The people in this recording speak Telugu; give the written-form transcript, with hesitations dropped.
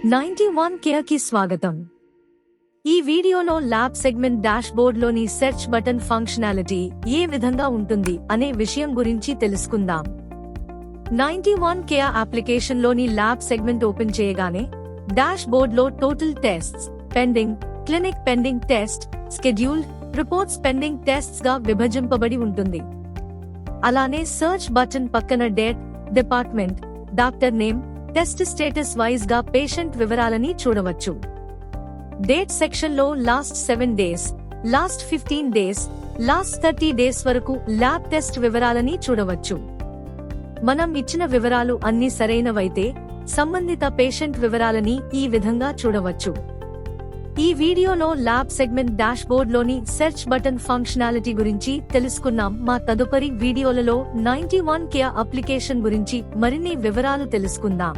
91 కేర్ కి స్వాగతం. ఈ వీడియోలో ల్యాబ్ సెగ్మెంట్ డాష్బోర్డ్ లోని సెర్చ్ బటన్ ఫంక్షనాలిటీ ఏ విధంగా ఉంటుంది అనే విషయం గురించి తెలుసుకుందాం. 91 కేర్ అప్లికేషన్ లోని ల్యాబ్ సెగ్మెంట్ ఓపెన్ చేయగానే డాష్బోర్డ్ లో total tests, pending, clinic pending test, scheduled, reports pending tests గా విభజింపబడి ఉంటుంది. అలానే సర్చ్ బటన్ పక్కన date, department, doctor name, test status wise గా పేషెంట్ వివరాలని చూడవచ్చు. డేట్ సెక్షన్ లో last 7 days, last 15 days, last 30 days వరకు ల్యాబ్ టెస్ట్ వివరాలని చూడవచ్చు. మనం ఇచ్చిన వివరాలు అన్ని సరైనవైతే సంబంధిత పేషెంట్ వివరాలని ఈ విధంగా చూడవచ్చు. ఈ వీడియోలో ల్యాబ్ సెగ్మెంట్ డాష్బోర్డ్ లోని సెర్చ్ బటన్ ఫంక్షనాలిటీ గురించి తెలుసుకున్నాం. మా తదుపరి వీడియోలలో 91 కేర్ అప్లికేషన్ గురించి మరిన్ని వివరాలు తెలుసుకుందాం.